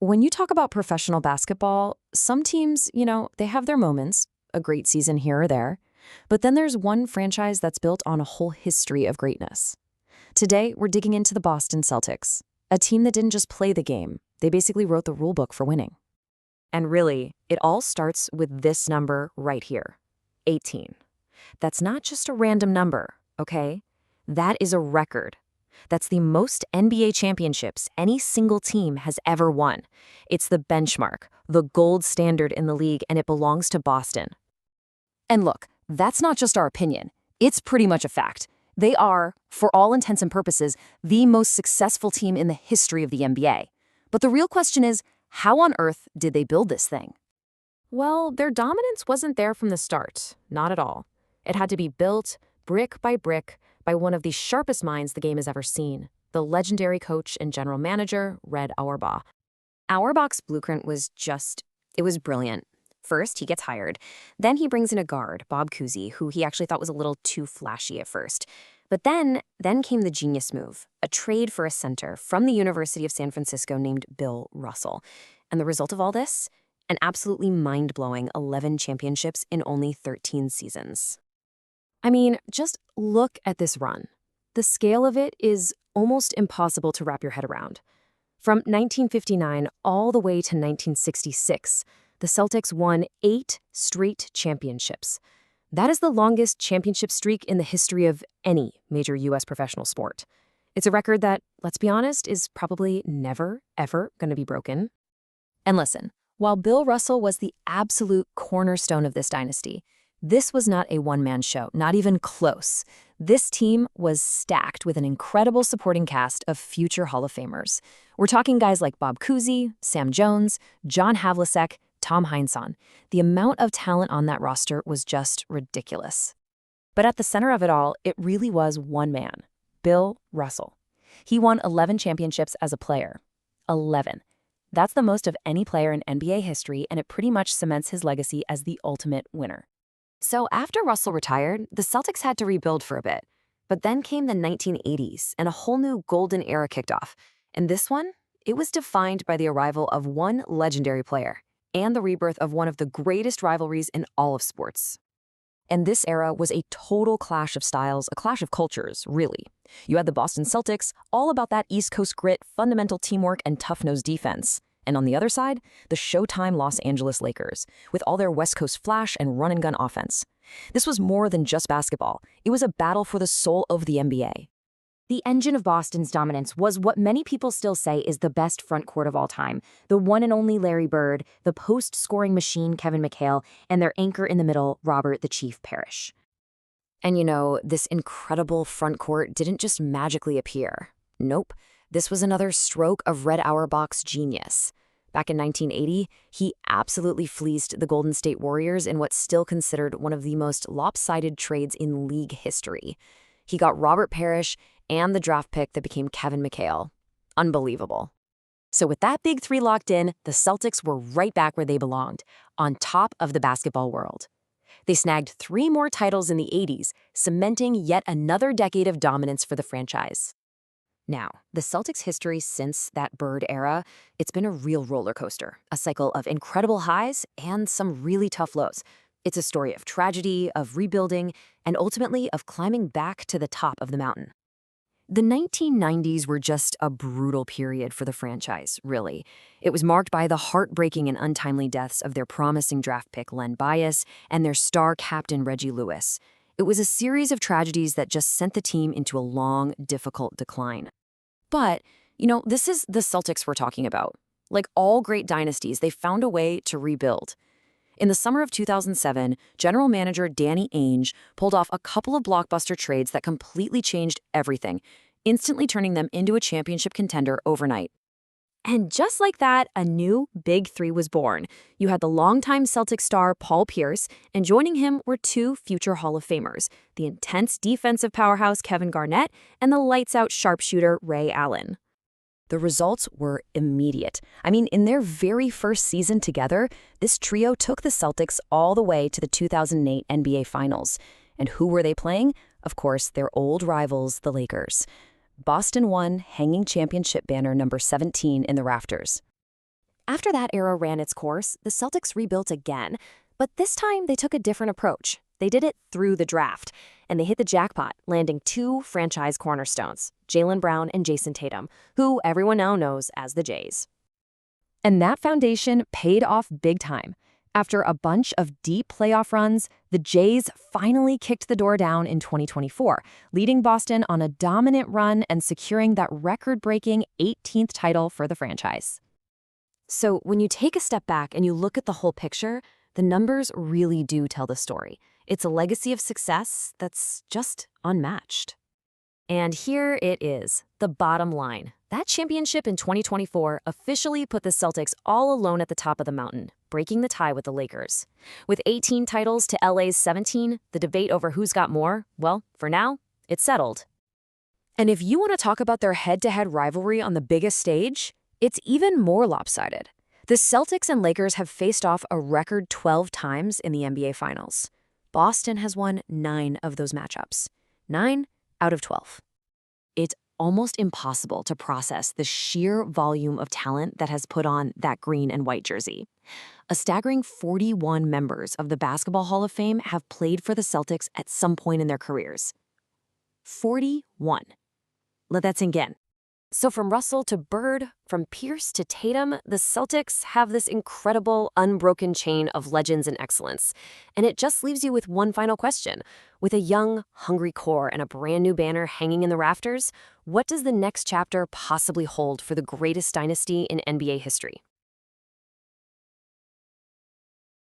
When you talk about professional basketball, some teams, they have their moments, a great season here or there. But then there's one franchise that's built on a whole history of greatness. Today, we're digging into the Boston Celtics, a team that didn't just play the game. They basically wrote the rule book for winning. And really, it all starts with this number right here, 18. That's not just a random number, okay? That is a record. That's the most NBA championships any single team has ever won. It's the benchmark, the gold standard in the league, and it belongs to Boston. And look, that's not just our opinion. It's pretty much a fact. They are, for all intents and purposes, the most successful team in the history of the NBA. But the real question is, how on earth did they build this thing? Well, their dominance wasn't there from the start. Not at all. It had to be built, brick, by one of the sharpest minds the game has ever seen, the legendary coach and general manager, Red Auerbach. Auerbach's blueprint was it was brilliant. First, he gets hired. Then he brings in a guard, Bob Cousy, who he actually thought was a little too flashy at first. But then came the genius move, a trade for a center from the University of San Francisco named Bill Russell. And the result of all this? An absolutely mind-blowing 11 championships in only 13 seasons. I mean, just look at this run. The scale of it is almost impossible to wrap your head around. From 1959 all the way to 1966, the Celtics won 8 straight championships. That is the longest championship streak in the history of any major U.S. professional sport. It's a record that, let's be honest, is probably never, ever going to be broken. And listen, while Bill Russell was the absolute cornerstone of this dynasty, this was not a one-man show, not even close. This team was stacked with an incredible supporting cast of future Hall of Famers. We're talking guys like Bob Cousy, Sam Jones, John Havlicek, Tom Heinsohn. The amount of talent on that roster was just ridiculous. But at the center of it all, it really was one man, Bill Russell. He won 11 championships as a player. 11. That's the most of any player in NBA history, and it pretty much cements his legacy as the ultimate winner. So after Russell retired, the Celtics had to rebuild for a bit. But then came the 1980s, and a whole new golden era kicked off. And this one, it was defined by the arrival of one legendary player and the rebirth of one of the greatest rivalries in all of sports. And this era was a total clash of styles, a clash of cultures, really. You had the Boston Celtics, all about that East Coast grit, fundamental teamwork, and tough-nosed defense. And on the other side, the Showtime Los Angeles Lakers, with all their West Coast flash and run-and-gun offense. This was more than just basketball. It was a battle for the soul of the NBA. The engine of Boston's dominance was what many people still say is the best front court of all time. The one and only Larry Bird, the post-scoring machine Kevin McHale, and their anchor in the middle, Robert the Chief Parrish. And this incredible front court didn't just magically appear. Nope. This was another stroke of Red Auerbach's genius. Back in 1980, he absolutely fleeced the Golden State Warriors in what's still considered one of the most lopsided trades in league history. He got Robert Parrish and the draft pick that became Kevin McHale. Unbelievable. So with that big three locked in, the Celtics were right back where they belonged, on top of the basketball world. They snagged 3 more titles in the 80s, cementing yet another decade of dominance for the franchise. Now, the Celtics' history since that Bird era, it's been a real roller coaster, a cycle of incredible highs and some really tough lows. It's a story of tragedy, of rebuilding, and ultimately of climbing back to the top of the mountain. The 1990s were just a brutal period for the franchise, really. It was marked by the heartbreaking and untimely deaths of their promising draft pick Len Bias and their star captain Reggie Lewis. It was a series of tragedies that just sent the team into a long, difficult decline. But, this is the Celtics we're talking about. Like all great dynasties, they found a way to rebuild. In the summer of 2007, general manager Danny Ainge pulled off a couple of blockbuster trades that completely changed everything, instantly turning them into a championship contender overnight. And just like that, a new Big Three was born. You had the longtime Celtic star Paul Pierce, and joining him were 2 future Hall of Famers, the intense defensive powerhouse Kevin Garnett and the lights-out sharpshooter Ray Allen. The results were immediate. In their very first season together, this trio took the Celtics all the way to the 2008 NBA Finals. And who were they playing? Of course, their old rivals, the Lakers. Boston won, hanging championship banner number 17 in the rafters. After that era ran its course, the Celtics rebuilt again, but this time they took a different approach. They did it through the draft, and they hit the jackpot, landing 2 franchise cornerstones, Jaylen Brown and Jason Tatum, who everyone now knows as the Jays. And that foundation paid off big time. After a bunch of deep playoff runs, the Jays finally kicked the door down in 2024, leading Boston on a dominant run and securing that record-breaking 18th title for the franchise. So when you take a step back and you look at the whole picture, the numbers really do tell the story. It's a legacy of success that's just unmatched. And here it is, the bottom line. That championship in 2024 officially put the Celtics all alone at the top of the mountain, breaking the tie with the Lakers. With 18 titles to LA's 17, the debate over who's got more, well, for now, it's settled. And if you want to talk about their head-to-head rivalry on the biggest stage, it's even more lopsided. The Celtics and Lakers have faced off a record 12 times in the NBA Finals. Boston has won 9 of those matchups. 9 out of 12. It's almost impossible to process the sheer volume of talent that has put on that green and white jersey. A staggering 41 members of the Basketball Hall of Fame have played for the Celtics at some point in their careers. 41. Let that sink in. So from Russell to Bird, from Pierce to Tatum, the Celtics have this incredible, unbroken chain of legends and excellence. And it just leaves you with one final question. With a young, hungry core and a brand new banner hanging in the rafters, what does the next chapter possibly hold for the greatest dynasty in NBA history?